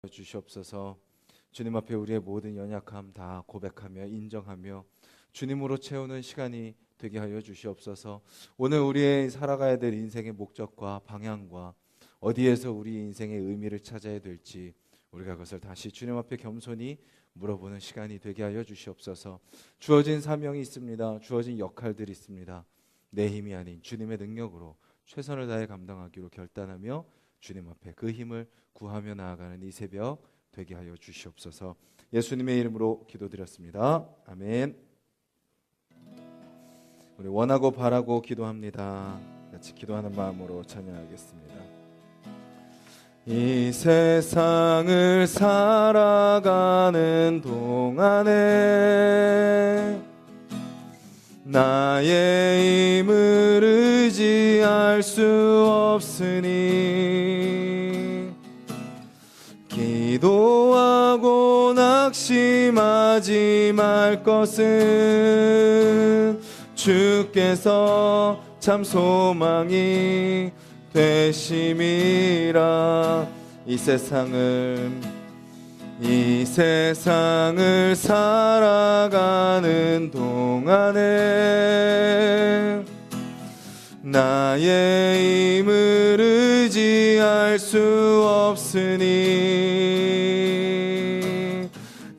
주시옵소서. 주님 앞에 우리의 모든 연약함 다 고백하며 인정하며 주님으로 채우는 시간이 되게 하여 주시옵소서. 오늘 우리의 살아가야 될 인생의 목적과 방향과 어디에서 우리 인생의 의미를 찾아야 될지 우리가 그것을 다시 주님 앞에 겸손히 물어보는 시간이 되게 하여 주시옵소서. 주어진 사명이 있습니다. 주어진 역할들이 있습니다. 내 힘이 아닌 주님의 능력으로 최선을 다해 감당하기로 결단하며 주님 앞에 그 힘을 구하며 나아가는 이 새벽 되게 하여 주시옵소서. 예수님의 이름으로 기도드렸습니다. 아멘. 우리 원하고 바라고 기도합니다. 같이 기도하는 마음으로 찬양하겠습니다. 이 세상을 살아가는 동안에 나의 힘을 의지할 수 없으니 기도하고 낙심하지 말 것은 주께서 참 소망이 되심이라. 이 세상을 살아가는 동안에 나의 힘을 의지할 수 없으니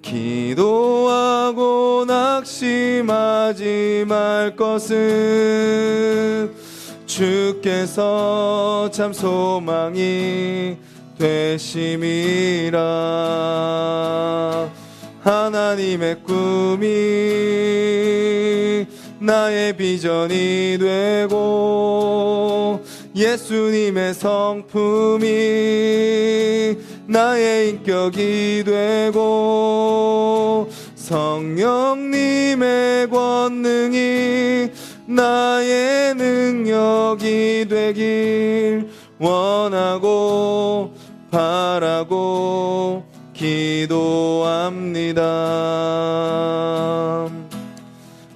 기도하고 낙심하지 말 것은 주께서 참 소망이 되심이라. 하나님의 꿈이 나의 비전이 되고 예수님의 성품이 나의 인격이 되고 성령님의 권능이 나의 능력이 되길 원하고 바라고 기도합니다.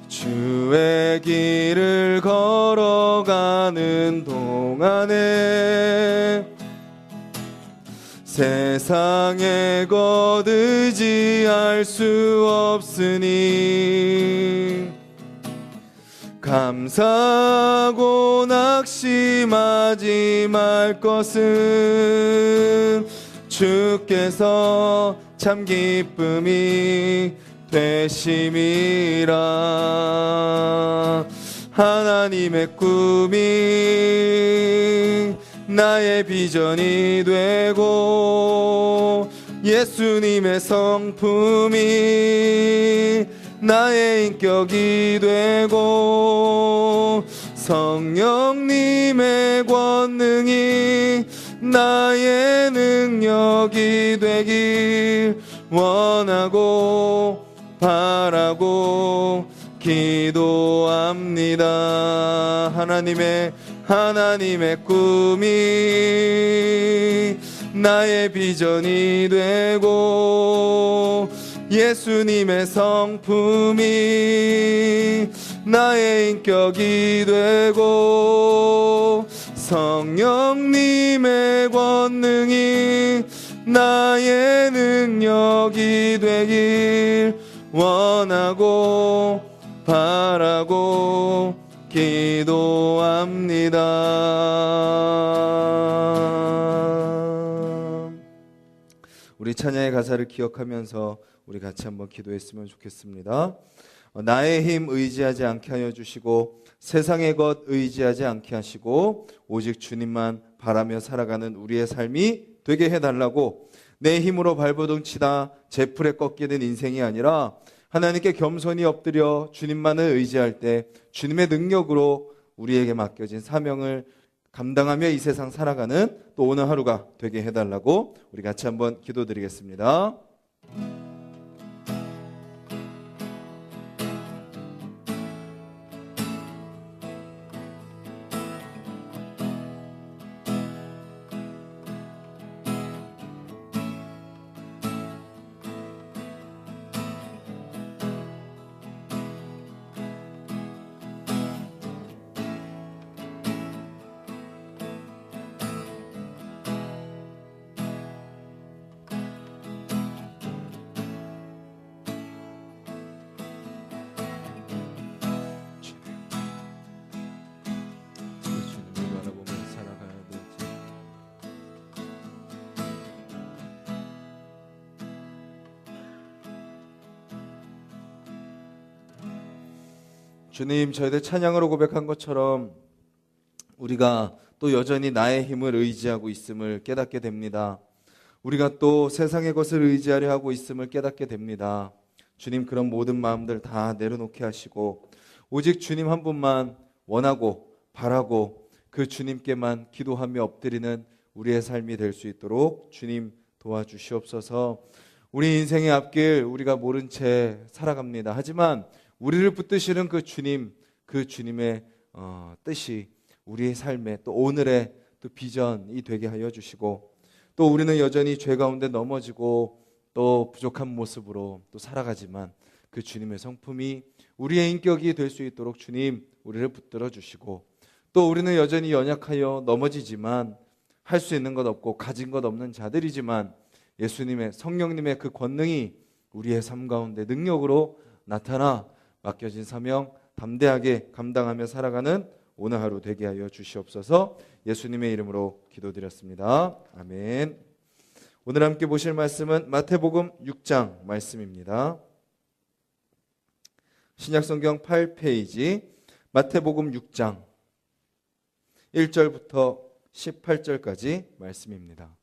주의 길을 걸어가는 동안에 세상의 것 의지할 수 없으니 감사하고 낙심하지 말 것은 주께서 참 기쁨이 되심이라. 하나님의 꿈이 나의 비전이 되고 예수님의 성품이 나의 인격이 되고 성령님의 권능이 나의 능력이 되길 원하고 바라고 기도합니다. 하나님의 꿈이 나의 비전이 되고 예수님의 성품이 나의 인격이 되고 성령님의 권능이 나의 능력이 되길 원하고 바라고 기도합니다. 우리 찬양의 가사를 기억하면서 우리 같이 한번 기도했으면 좋겠습니다. 나의 힘 의지하지 않게 하여 주시고 세상의 것 의지하지 않게 하시고 오직 주님만 바라며 살아가는 우리의 삶이 되게 해달라고. 내 힘으로 발버둥 치다 제풀에 꺾이는 인생이 아니라 하나님께 겸손히 엎드려 주님만을 의지할 때 주님의 능력으로 우리에게 맡겨진 사명을 감당하며 이 세상 살아가는 또 오늘 하루가 되게 해달라고 우리 같이 한번 기도드리겠습니다. 주님, 저희들 찬양으로 고백한 것처럼 우리가 또 여전히 나의 힘을 의지하고 있음을 깨닫게 됩니다. 우리가 또 세상의 것을 의지하려 하고 있음을 깨닫게 됩니다. 주님, 그런 모든 마음들 다 내려놓게 하시고 오직 주님 한 분만 원하고 바라고 그 주님께만 기도하며 엎드리는 우리의 삶이 될 수 있도록 주님 도와주시옵소서. 우리 인생의 앞길 우리가 모른 채 살아갑니다. 하지만 우리를 붙드시는 그 주님, 그 주님의 뜻이 우리의 삶에 또 오늘의 또 비전이 되게 하여 주시고, 또 우리는 여전히 죄 가운데 넘어지고 또 부족한 모습으로 또 살아가지만 그 주님의 성품이 우리의 인격이 될 수 있도록 주님 우리를 붙들어 주시고, 또 우리는 여전히 연약하여 넘어지지만 할 수 있는 것 없고 가진 것 없는 자들이지만 예수님의 성령님의 그 권능이 우리의 삶 가운데 능력으로 나타나 맡겨진 사명 담대하게 감당하며 살아가는 오늘 하루 되게 하여 주시옵소서. 예수님의 이름으로 기도드렸습니다. 아멘. 오늘 함께 보실 말씀은 마태복음 6장 말씀입니다. 신약성경 8페이지 마태복음 6장 1절부터 18절까지 말씀입니다.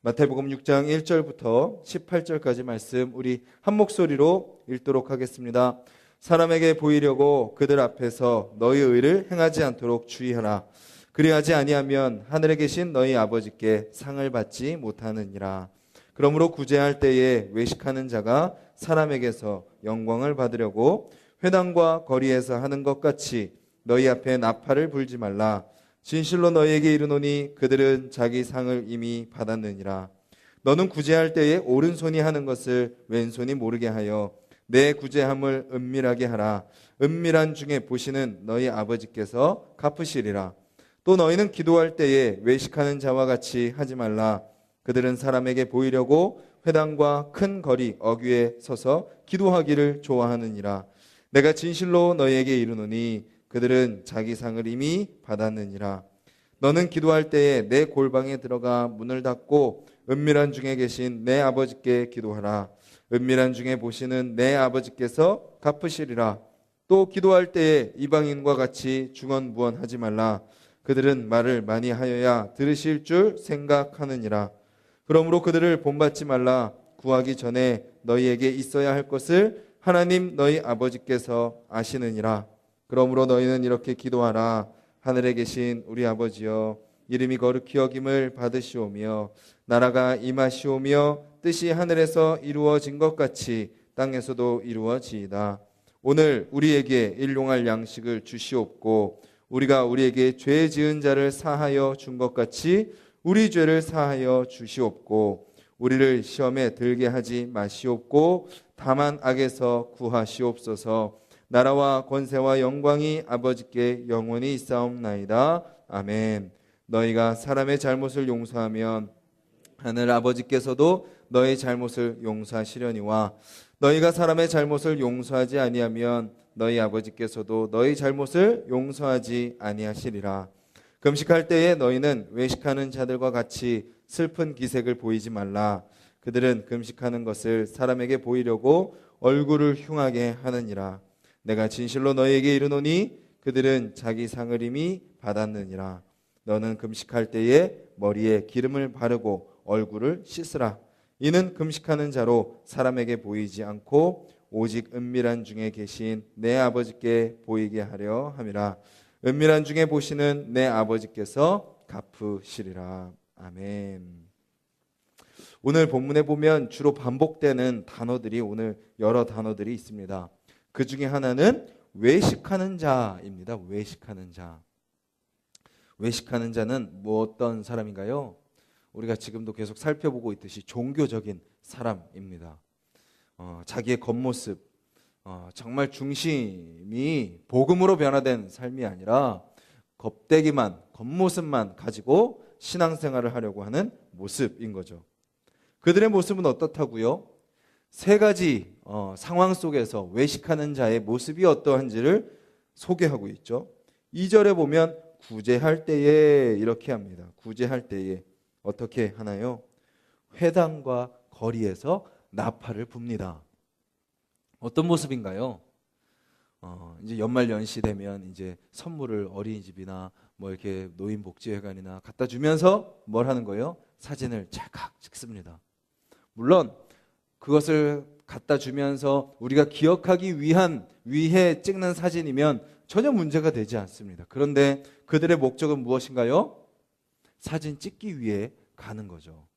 마태복음 6장 1절부터 18절까지 말씀 우리 한 목소리로 읽도록 하겠습니다. 사람에게 보이려고 그들 앞에서 너희 의를 행하지 않도록 주의하라. 그리하지 아니하면 하늘에 계신 너희 아버지께 상을 받지 못하느니라. 그러므로 구제할 때에 외식하는 자가 사람에게서 영광을 받으려고 회당과 거리에서 하는 것 같이 너희 앞에 나팔을 불지 말라. 진실로 너희에게 이르노니 그들은 자기 상을 이미 받았느니라. 너는 구제할 때에 오른손이 하는 것을 왼손이 모르게 하여 내 구제함을 은밀하게 하라. 은밀한 중에 보시는 너희 아버지께서 갚으시리라. 또 너희는 기도할 때에 외식하는 자와 같이 하지 말라. 그들은 사람에게 보이려고 회당과 큰 거리 어귀에 서서 기도하기를 좋아하느니라. 내가 진실로 너희에게 이르노니 그들은 자기 상을 이미 받았느니라. 너는 기도할 때에 내 골방에 들어가 문을 닫고 은밀한 중에 계신 내 아버지께 기도하라. 은밀한 중에 보시는 내 아버지께서 갚으시리라. 또 기도할 때에 이방인과 같이 중언부언하지 말라. 그들은 말을 많이 하여야 들으실 줄 생각하느니라. 그러므로 그들을 본받지 말라. 구하기 전에 너희에게 있어야 할 것을 하나님 너희 아버지께서 아시느니라. 그러므로 너희는 이렇게 기도하라. 하늘에 계신 우리 아버지여, 이름이 거룩히 여김을 받으시오며 나라가 임하시오며 뜻이 하늘에서 이루어진 것 같이 땅에서도 이루어지이다. 오늘 우리에게 일용할 양식을 주시옵고 우리가 우리에게 죄 지은 자를 사하여 준 것 같이 우리 죄를 사하여 주시옵고 우리를 시험에 들게 하지 마시옵고 다만 악에서 구하시옵소서. 나라와 권세와 영광이 아버지께 영원히 있사옵나이다. 아멘. 너희가 사람의 잘못을 용서하면 하늘 아버지께서도 너희 잘못을 용서하시려니와 너희가 사람의 잘못을 용서하지 아니하면 너희 아버지께서도 너희 잘못을 용서하지 아니하시리라. 금식할 때에 너희는 외식하는 자들과 같이 슬픈 기색을 보이지 말라. 그들은 금식하는 것을 사람에게 보이려고 얼굴을 흉하게 하느니라. 내가 진실로 너희에게 이르노니 그들은 자기 상을 이미 받았느니라. 너는 금식할 때에 머리에 기름을 바르고 얼굴을 씻으라. 이는 금식하는 자로 사람에게 보이지 않고 오직 은밀한 중에 계신 내 아버지께 보이게 하려 함이라. 은밀한 중에 보시는 내 아버지께서 갚으시리라. 아멘. 오늘 본문에 보면 주로 반복되는 단어들이 오늘 여러 단어들이 있습니다. 그 중에 하나는 외식하는 자입니다. 외식하는 자. 외식하는 자는 뭐 어떤 사람인가요? 우리가 지금도 계속 살펴보고 있듯이 종교적인 사람입니다. 자기의 겉모습, 정말 중심이 복음으로 변화된 삶이 아니라 겉대기만, 겉모습만 가지고 신앙생활을 하려고 하는 모습인 거죠. 그들의 모습은 어떻다고요? 세 가지 상황 속에서 외식하는 자의 모습이 어떠한지를 소개하고 있죠. 2절에 보면 구제할 때에 이렇게 합니다. 구제할 때에 어떻게 하나요? 회당과 거리에서 나팔을 붑니다. 어떤 모습인가요? 이제 연말 연시 되면 이제 선물을 어린이집이나 뭐 이렇게 노인복지회관이나 갖다 주면서 뭘 하는 거예요? 사진을 찰칵 찍습니다. 물론 그것을 갖다 주면서 우리가 기억하기 위해 찍는 사진이면 전혀 문제가 되지 않습니다. 그런데 그들의 목적은 무엇인가요? 사진 찍기 위해 가는 거죠.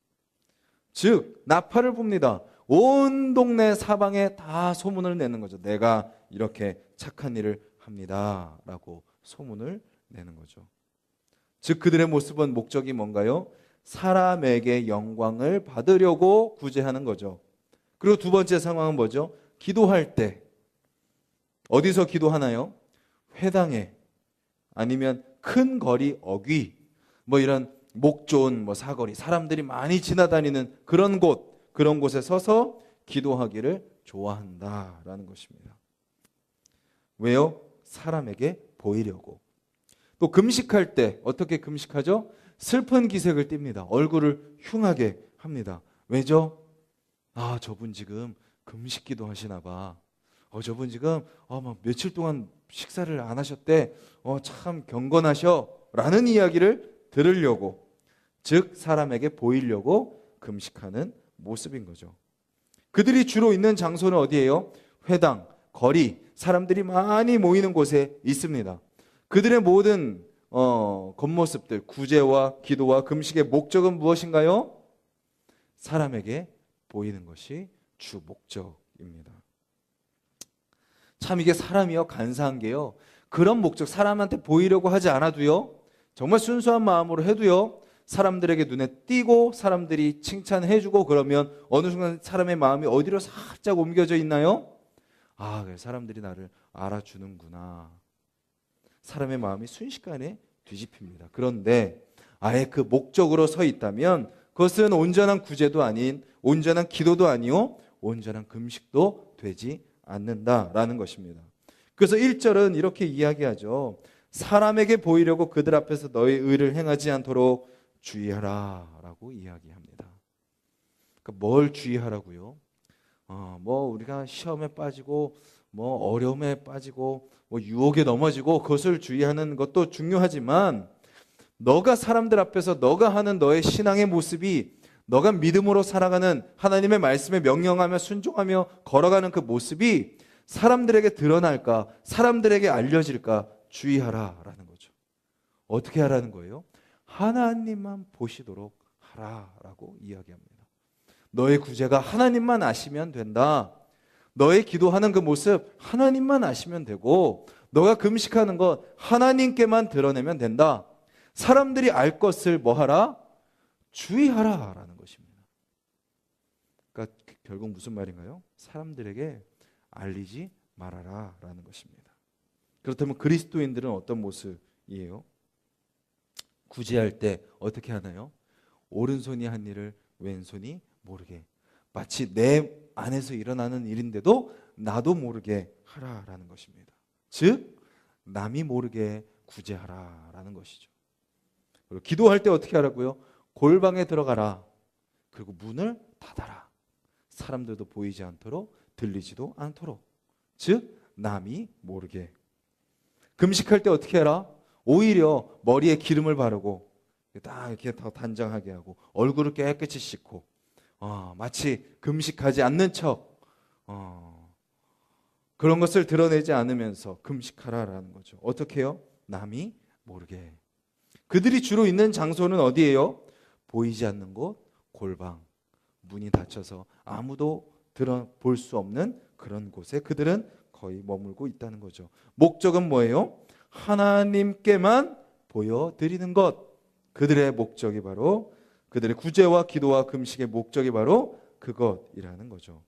즉 나팔을 붑니다. 온 동네 사방에 다 소문을 내는 거죠. 내가 이렇게 착한 일을 합니다 라고 소문을 내는 거죠. 즉 그들의 모습은 목적이 뭔가요? 사람에게 영광을 받으려고 구제하는 거죠. 그리고 두 번째 상황은 뭐죠? 기도할 때 어디서 기도하나요? 회당에, 아니면 큰 거리 어귀, 뭐 이런 목 좋은 사거리, 사람들이 많이 지나다니는 그런 곳에 서서 기도하기를 좋아한다라는 것입니다. 왜요? 사람에게 보이려고. 또 금식할 때 어떻게 금식하죠? 슬픈 기색을 띱니다. 얼굴을 흉하게 합니다. 왜죠? 저분 지금 금식기도 하시나 봐. 저분 지금 막 며칠 동안 식사를 안 하셨대. 참 경건하셔 라는 이야기를 들으려고, 즉 사람에게 보이려고 금식하는 모습인 거죠. 그들이 주로 있는 장소는 어디예요? 회당, 거리, 사람들이 많이 모이는 곳에 있습니다. 그들의 모든 겉모습들, 구제와 기도와 금식의 목적은 무엇인가요? 사람에게 보이는 것이 주 목적입니다. 참 이게 사람이요 간사한 게요, 그런 목적, 사람한테 보이려고 하지 않아도요, 정말 순수한 마음으로 해도요, 사람들에게 눈에 띄고 사람들이 칭찬해주고 그러면 어느 순간 사람의 마음이 어디로 살짝 옮겨져 있나요? 그래, 사람들이 나를 알아주는구나. 사람의 마음이 순식간에 뒤집힙니다. 그런데 아예 그 목적으로 서 있다면 그것은 온전한 구제도 아닌, 온전한 기도도 아니요, 온전한 금식도 되지 않는다라는 것입니다. 그래서 1절은 이렇게 이야기하죠. 사람에게 보이려고 그들 앞에서 너의 의를 행하지 않도록 주의하라 라고 이야기합니다. 그러니까 뭘 주의하라고요? 우리가 시험에 빠지고 어려움에 빠지고 유혹에 넘어지고 그것을 주의하는 것도 중요하지만, 너가 사람들 앞에서 너가 하는 너의 신앙의 모습이, 너가 믿음으로 살아가는 하나님의 말씀에 명령하며 순종하며 걸어가는 그 모습이 사람들에게 드러날까, 사람들에게 알려질까 주의하라라는 거죠. 어떻게 하라는 거예요? 하나님만 보시도록 하라라고 이야기합니다. 너의 구제가 하나님만 아시면 된다. 너의 기도하는 그 모습 하나님만 아시면 되고, 너가 금식하는 것 하나님께만 드러내면 된다. 사람들이 알 것을 뭐하라? 주의하라라는 것입니다. 그러니까 결국 무슨 말인가요? 사람들에게 알리지 말아라라는 것입니다. 그렇다면 그리스도인들은 어떤 모습이에요? 구제할 때 어떻게 하나요? 오른손이 한 일을 왼손이 모르게, 마치 내 안에서 일어나는 일인데도 나도 모르게 하라라는 것입니다. 즉 남이 모르게 구제하라라는 것이죠. 그리고 기도할 때 어떻게 하라고요? 골방에 들어가라. 그리고 문을 닫아라. 사람들도 보이지 않도록, 들리지도 않도록. 즉 남이 모르게. 금식할 때 어떻게 해라? 오히려 머리에 기름을 바르고 딱 이렇게 더 단정하게 하고 얼굴을 깨끗이 씻고 마치 금식하지 않는 척 그런 것을 드러내지 않으면서 금식하라라는 거죠. 어떻게 해요? 남이 모르게. 그들이 주로 있는 장소는 어디예요? 보이지 않는 곳, 골방, 문이 닫혀서 아무도 볼 수 없는 그런 곳에 그들은 거의 머물고 있다는 거죠. 목적은 뭐예요? 하나님께만 보여드리는 것. 그들의 목적이 바로, 그들의 구제와 기도와 금식의 목적이 바로 그것이라는 거죠.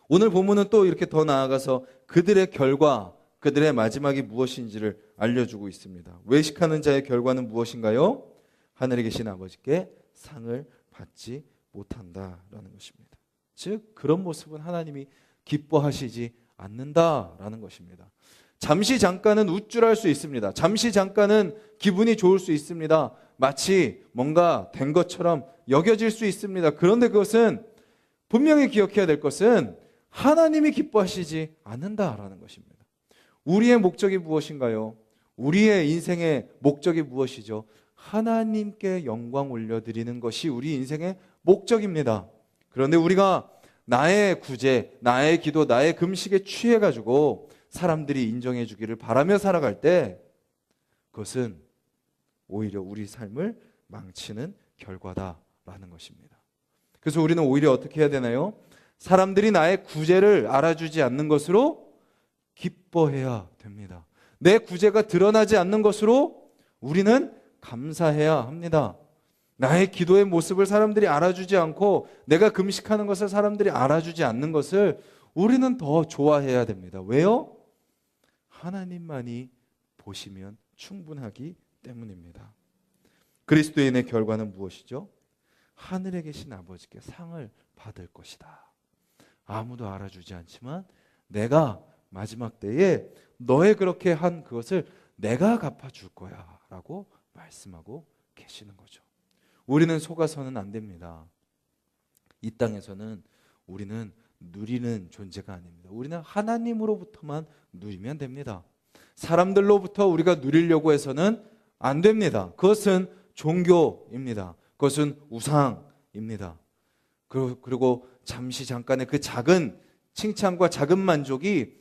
오늘 본문은 또 이렇게 더 나아가서 그들의 결과, 그들의 마지막이 무엇인지를 알려주고 있습니다. 외식하는 자의 결과는 무엇인가요? 하늘에 계신 아버지께 상을 받지 못한다라는 것입니다. 즉 그런 모습은 하나님이 기뻐하시지 않는다라는 것입니다. 잠시 잠깐은 우쭐할 수 있습니다. 잠시 잠깐은 기분이 좋을 수 있습니다. 마치 뭔가 된 것처럼 여겨질 수 있습니다. 그런데 그것은 분명히 기억해야 될 것은 하나님이 기뻐하시지 않는다라는 것입니다. 우리의 목적이 무엇인가요? 우리의 인생의 목적이 무엇이죠? 하나님께 영광 올려드리는 것이 우리 인생의 목적입니다. 그런데 우리가 나의 구제, 나의 기도, 나의 금식에 취해가지고 사람들이 인정해 주기를 바라며 살아갈 때 그것은 오히려 우리 삶을 망치는 결과다라는 것입니다. 그래서 우리는 오히려 어떻게 해야 되나요? 사람들이 나의 구제를 알아주지 않는 것으로 기뻐해야 됩니다. 내 구제가 드러나지 않는 것으로 우리는 감사해야 합니다. 나의 기도의 모습을 사람들이 알아주지 않고 내가 금식하는 것을 사람들이 알아주지 않는 것을 우리는 더 좋아해야 됩니다. 왜요? 하나님만이 보시면 충분하기 때문입니다. 그리스도인의 결과는 무엇이죠? 하늘에 계신 아버지께 상을 받을 것이다. 아무도 알아주지 않지만 내가 마지막 때에 너의 그렇게 한 그것을 내가 갚아줄 거야 라고 말씀하고 계시는 거죠. 우리는 속아서는 안 됩니다. 이 땅에서는 우리는 누리는 존재가 아닙니다. 우리는 하나님으로부터만 누리면 됩니다. 사람들로부터 우리가 누리려고 해서는 안 됩니다. 그것은 종교입니다. 그것은 우상입니다. 그리고 잠깐의 그 작은 칭찬과 작은 만족이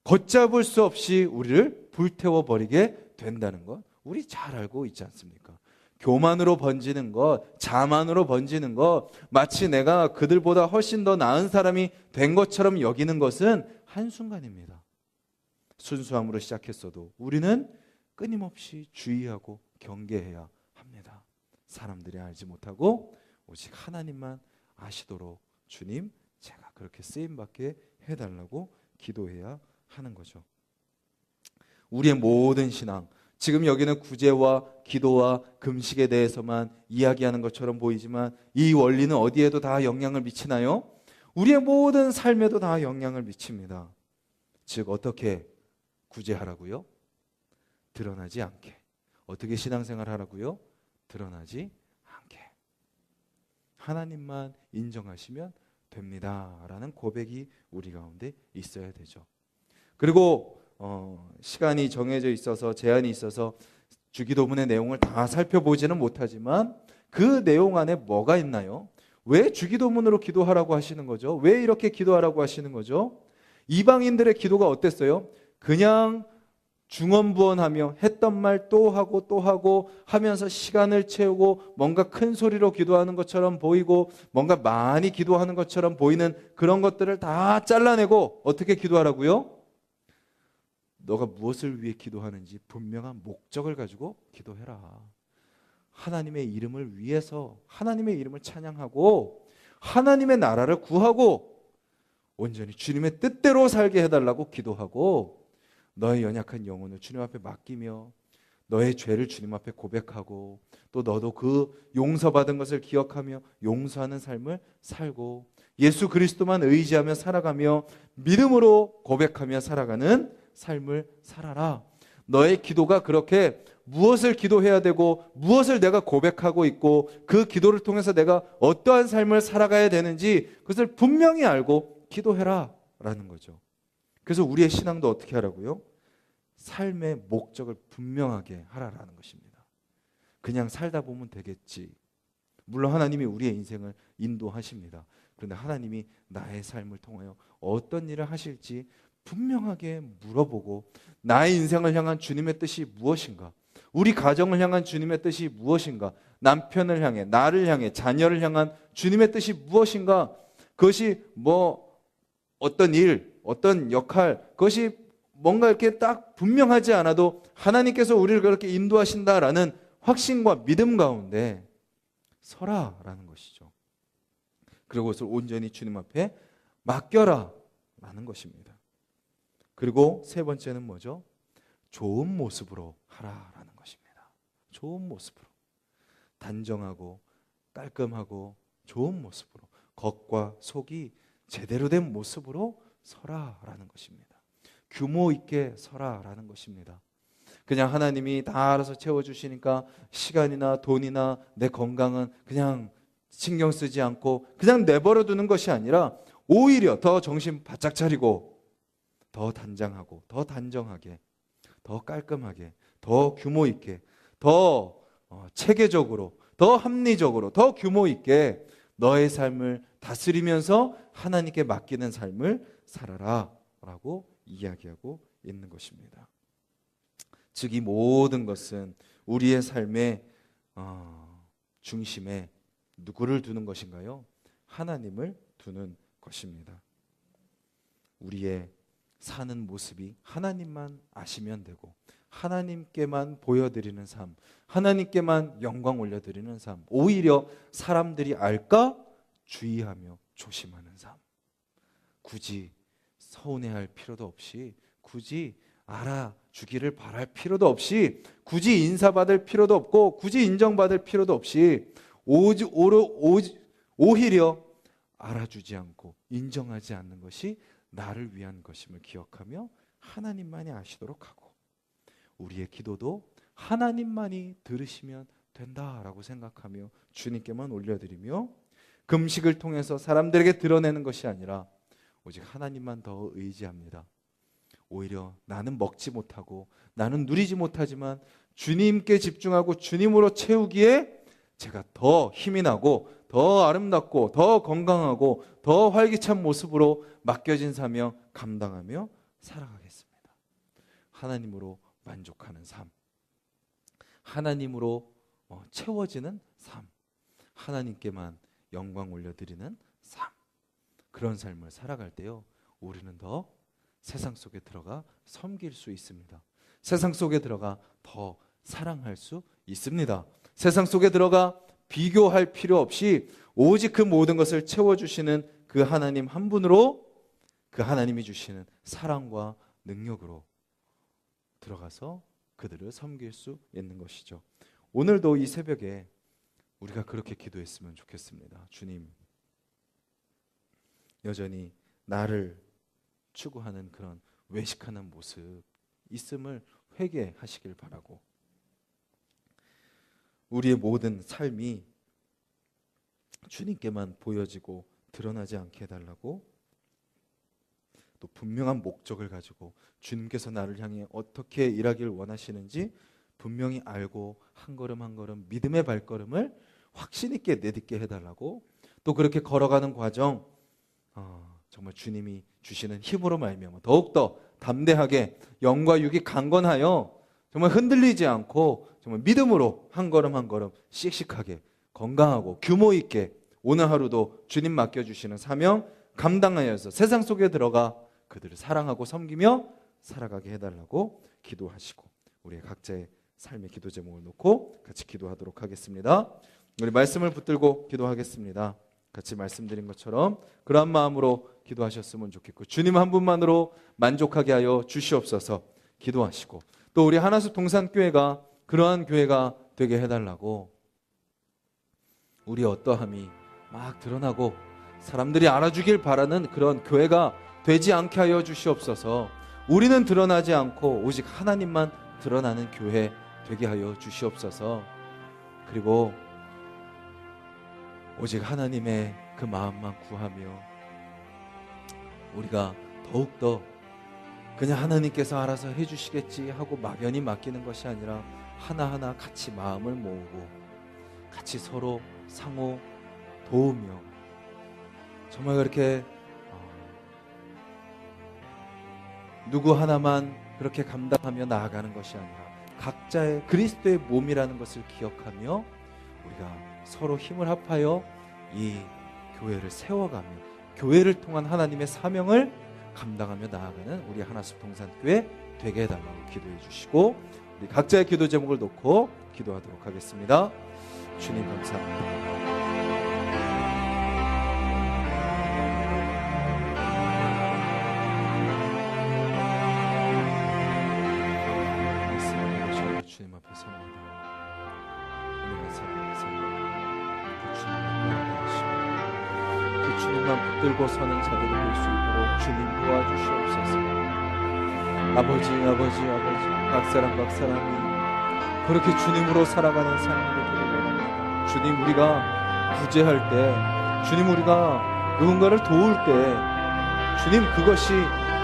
걷잡을 수 없이 우리를 불태워버리게 된다는 것 우리 잘 알고 있지 않습니까? 교만으로 번지는 것, 자만으로 번지는 것, 마치 내가 그들보다 훨씬 더 나은 사람이 된 것처럼 여기는 것은 한순간입니다. 순수함으로 시작했어도 우리는 끊임없이 주의하고 경계해야 합니다. 사람들이 알지 못하고 오직 하나님만 아시도록 주님 제가 그렇게 쓰임받게 해달라고 기도해야 하는 거죠. 우리의 모든 신앙, 지금 여기는 구제와 기도와 금식에 대해서만 이야기하는 것처럼 보이지만 이 원리는 어디에도 다 영향을 미치나요? 우리의 모든 삶에도 다 영향을 미칩니다. 즉 어떻게 구제하라고요? 드러나지 않게. 어떻게 신앙생활 하라고요? 드러나지 않게. 하나님만 인정하시면 됩니다라는 고백이 우리 가운데 있어야 되죠. 그리고 시간이 정해져 있어서 제한이 있어서 주기도문의 내용을 다 살펴보지는 못하지만 그 내용 안에 뭐가 있나요? 왜 주기도문으로 기도하라고 하시는 거죠? 왜 이렇게 기도하라고 하시는 거죠? 이방인들의 기도가 어땠어요? 그냥 중언부언하며 했던 말 또 하고 또 하고 하면서 시간을 채우고 뭔가 큰 소리로 기도하는 것처럼 보이고 뭔가 많이 기도하는 것처럼 보이는 그런 것들을 다 잘라내고 어떻게 기도하라고요? 너가 무엇을 위해 기도하는지 분명한 목적을 가지고 기도해라. 하나님의 이름을 위해서 하나님의 이름을 찬양하고 하나님의 나라를 구하고 온전히 주님의 뜻대로 살게 해달라고 기도하고 너의 연약한 영혼을 주님 앞에 맡기며 너의 죄를 주님 앞에 고백하고 또 너도 그 용서받은 것을 기억하며 용서하는 삶을 살고 예수 그리스도만 의지하며 살아가며 믿음으로 고백하며 살아가는 삶을 살아라. 너의 기도가 그렇게 무엇을 기도해야 되고 무엇을 내가 고백하고 있고 그 기도를 통해서 내가 어떠한 삶을 살아가야 되는지 그것을 분명히 알고 기도해라 라는 거죠. 그래서 우리의 신앙도 어떻게 하라고요? 삶의 목적을 분명하게 하라라는 것입니다. 그냥 살다 보면 되겠지. 물론 하나님이 우리의 인생을 인도하십니다. 그런데 하나님이 나의 삶을 통하여 어떤 일을 하실지 분명하게 물어보고 나의 인생을 향한 주님의 뜻이 무엇인가? 우리 가정을 향한 주님의 뜻이 무엇인가? 남편을 향해, 나를 향해, 자녀를 향한 주님의 뜻이 무엇인가? 그것이 어떤 일, 어떤 역할, 그것이 뭔가 이렇게 딱 분명하지 않아도 하나님께서 우리를 그렇게 인도하신다라는 확신과 믿음 가운데 서라라는 것이죠. 그리고 그것을 온전히 주님 앞에 맡겨라라는 것입니다. 그리고 세 번째는 뭐죠? 좋은 모습으로 하라라는 것입니다. 좋은 모습으로. 단정하고 깔끔하고 좋은 모습으로 겉과 속이 제대로 된 모습으로 서라라는 것입니다. 규모 있게 서라라는 것입니다. 그냥 하나님이 다 알아서 채워주시니까 시간이나 돈이나 내 건강은 그냥 신경 쓰지 않고 그냥 내버려 두는 것이 아니라 오히려 더 정신 바짝 차리고 더 단장하고 더 단정하게 더 깔끔하게 더 규모 있게 더 체계적으로 더 합리적으로 더 규모 있게 너의 삶을 다스리면서 하나님께 맡기는 삶을 살아라 라고 이야기하고 있는 것입니다. 즉 이 모든 것은 우리의 삶의 중심에 누구를 두는 것인가요? 하나님을 두는 것입니다. 우리의 사는 모습이 하나님만 아시면 되고 하나님께만 보여드리는 삶, 하나님께만 영광 올려드리는 삶, 오히려 사람들이 알까 주의하며 조심하는 삶, 굳이 서운해할 필요도 없이 굳이 알아주기를 바랄 필요도 없이 굳이 인사받을 필요도 없고 굳이 인정받을 필요도 없이 오히려 알아주지 않고 인정하지 않는 것이 나를 위한 것임을 기억하며 하나님만이 아시도록 하고 우리의 기도도 하나님만이 들으시면 된다라고 생각하며 주님께만 올려드리며 금식을 통해서 사람들에게 드러내는 것이 아니라 오직 하나님만 더 의지합니다. 오히려 나는 먹지 못하고 나는 누리지 못하지만 주님께 집중하고 주님으로 채우기에 제가 더 힘이 나고 더 아름답고 더 건강하고 더 활기찬 모습으로 맡겨진 사명 감당하며 살아가겠습니다. 하나님으로 만족하는 삶, 하나님으로 채워지는 삶, 하나님께만 영광 올려드리는 삶, 그런 삶을 살아갈 때요 우리는 더 세상 속에 들어가 섬길 수 있습니다. 세상 속에 들어가 더 사랑할 수 있습니다. 세상 속에 들어가 비교할 필요 없이 오직 그 모든 것을 채워주시는 그 하나님 한 분으로 그 하나님이 주시는 사랑과 능력으로 들어가서 그들을 섬길 수 있는 것이죠. 오늘도 이 새벽에 우리가 그렇게 기도했으면 좋겠습니다. 주님, 여전히 나를 추구하는 그런 외식하는 모습 있음을 회개하시길 바라고 우리의 모든 삶이 주님께만 보여지고 드러나지 않게 해달라고 또 분명한 목적을 가지고 주님께서 나를 향해 어떻게 일하기를 원하시는지 분명히 알고 한 걸음 한 걸음 믿음의 발걸음을 확신 있게 내딛게 해달라고 또 그렇게 걸어가는 과정 정말 주님이 주시는 힘으로 말미암아 더욱더 담대하게 영과 육이 강건하여 정말 흔들리지 않고 정말 믿음으로 한 걸음 한 걸음 씩씩하게 건강하고 규모 있게 오늘 하루도 주님 맡겨주시는 사명 감당하여서 세상 속에 들어가 그들을 사랑하고 섬기며 살아가게 해달라고 기도하시고 우리의 각자의 삶의 기도 제목을 놓고 같이 기도하도록 하겠습니다. 우리 말씀을 붙들고 기도하겠습니다. 같이 말씀드린 것처럼 그러한 마음으로 기도하셨으면 좋겠고 주님 한 분만으로 만족하게 하여 주시옵소서 기도하시고 또 우리 하나수 동산교회가 그러한 교회가 되게 해달라고 우리의 어떠함이 막 드러나고 사람들이 알아주길 바라는 그런 교회가 되지 않게 하여 주시옵소서. 우리는 드러나지 않고 오직 하나님만 드러나는 교회 되게 하여 주시옵소서. 그리고 오직 하나님의 그 마음만 구하며 우리가 더욱더 그냥 하나님께서 알아서 해주시겠지 하고 막연히 맡기는 것이 아니라 하나하나 같이 마음을 모으고 같이 서로 상호 도우며 정말 그렇게 누구 하나만 그렇게 감당하며 나아가는 것이 아니라 각자의 그리스도의 몸이라는 것을 기억하며 우리가 서로 힘을 합하여 이 교회를 세워가며 교회를 통한 하나님의 사명을 감당하며 나아가는 우리 하나숲 동산교회 되게 해달라고 기도해 주시고 우리 각자의 기도 제목을 놓고 기도하도록 하겠습니다. 주님 감사합니다. 주님 앞에 섭니다. 오늘 하사 그 주님만 붙들고 서는 자들이 될 수 있도록 주님 도와주시옵소서. 아버지 각 사람이 그렇게 주님으로 살아가는 삶을 되기를 원합니다. 주님, 우리가 구제할 때, 주님 우리가 누군가를 도울 때, 주님 그것이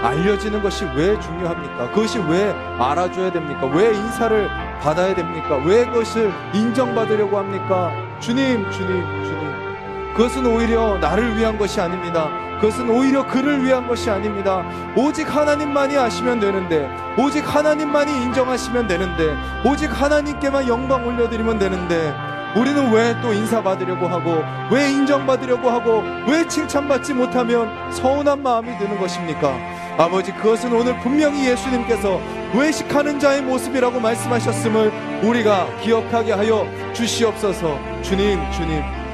알려지는 것이 왜 중요합니까? 그것이 왜 알아줘야 됩니까? 왜 인사를 받아야 됩니까? 왜 그것을 인정받으려고 합니까? 주님. 그것은 오히려 나를 위한 것이 아닙니다. 그것은 오히려 그를 위한 것이 아닙니다. 오직 하나님만이 아시면 되는데, 오직 하나님만이 인정하시면 되는데, 오직 하나님께만 영광 올려드리면 되는데, 우리는 왜 또 인사받으려고 하고, 왜 인정받으려고 하고, 왜 칭찬받지 못하면 서운한 마음이 드는 것입니까? 아버지, 그것은 오늘 분명히 예수님께서 외식하는 자의 모습이라고 말씀하셨음을 우리가 기억하게 하여 주시옵소서. 주님,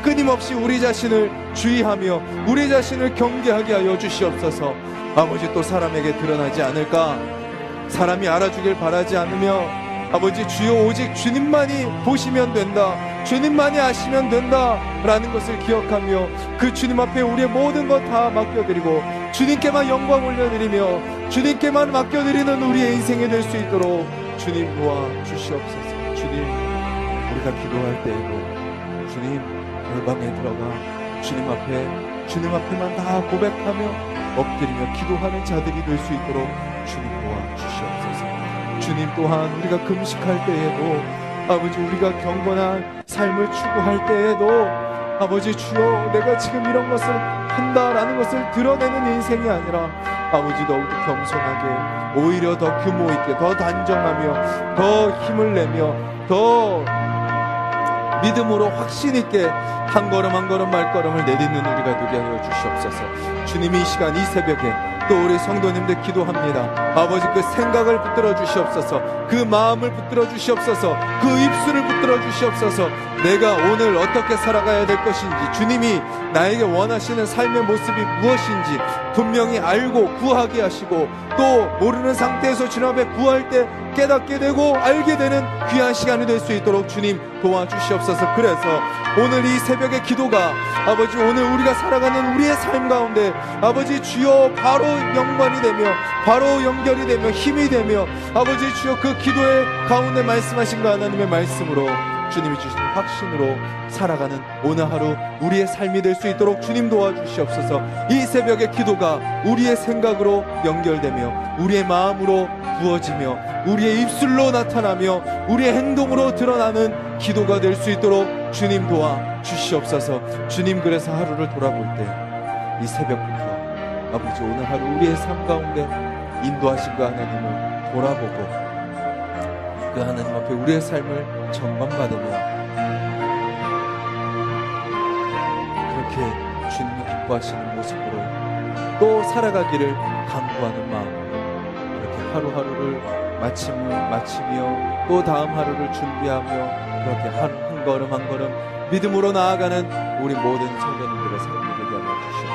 끊임없이 우리 자신을 주의하며 우리 자신을 경계하게 하여 주시옵소서. 아버지, 또 사람에게 드러나지 않을까? 사람이 알아주길 바라지 않으며, 아버지 주여 오직 주님만이 보시면 된다, 주님만이 아시면 된다 라는 것을 기억하며 그 주님 앞에 우리의 모든 것 다 맡겨드리고 주님께만 영광 올려드리며 주님께만 맡겨드리는 우리의 인생이 될 수 있도록 주님 도와주시옵소서. 주님, 우리가 기도할 때에도 주님 열방에 들어가 주님 앞에만 다 고백하며 엎드리며 기도하는 자들이 될 수 있도록 주님 도와주시옵소서. 주님 또한 우리가 금식할 때에도, 아버지 우리가 경건한 삶을 추구할 때에도, 아버지 주여 내가 지금 이런 것을 한다라는 것을 드러내는 인생이 아니라 아버지 더욱더 겸손하게, 오히려 더 규모 있게, 더 단정하며 더 힘을 내며 더 믿음으로 확신 있게 한 걸음 한 걸음 발걸음을 내딛는 우리가 되게 하여 주시옵소서. 주님이 이 시간 이 새벽에 또 우리 성도님들 기도합니다. 아버지 그 생각을 붙들어 주시옵소서. 그 마음을 붙들어 주시옵소서. 그 입술을 붙들어 주시옵소서. 내가 오늘 어떻게 살아가야 될 것인지, 주님이 나에게 원하시는 삶의 모습이 무엇인지 분명히 알고 구하게 하시고, 또 모르는 상태에서 주님 앞에 구할 때 깨닫게 되고 알게 되는 귀한 시간이 될 수 있도록 주님 도와주시옵소서. 그래서 오늘 이 새벽의 기도가 아버지 오늘 우리가 살아가는 우리의 삶 가운데 아버지 주여 바로 영광이 되며 바로 연결이 되며 힘이 되며, 아버지 주여 그 기도의 가운데 말씀하신 그 하나님의 말씀으로 주님이 주신 확신으로 살아가는 오늘 하루 우리의 삶이 될 수 있도록 주님 도와주시옵소서. 이 새벽의 기도가 우리의 생각으로 연결되며 우리의 마음으로 부어지며 우리의 입술로 나타나며 우리의 행동으로 드러나는 기도가 될 수 있도록 주님 도와주시옵소서. 주님, 그래서 하루를 돌아볼 때 이 새벽부터 아버지 오늘 하루 우리의 삶 가운데 인도하신 그 하나님을 돌아보고 그 하나님 앞에 우리의 삶을 점검받으며 그렇게 주님이 기뻐하시는 모습으로 또 살아가기를 간구하는 마음으로 그렇게 하루하루를 마치며 또 다음 하루를 준비하며 그렇게 한 걸음 한 걸음 믿음으로 나아가는 우리 모든 성도님들의 삶이 되게 하여 주시옵소서.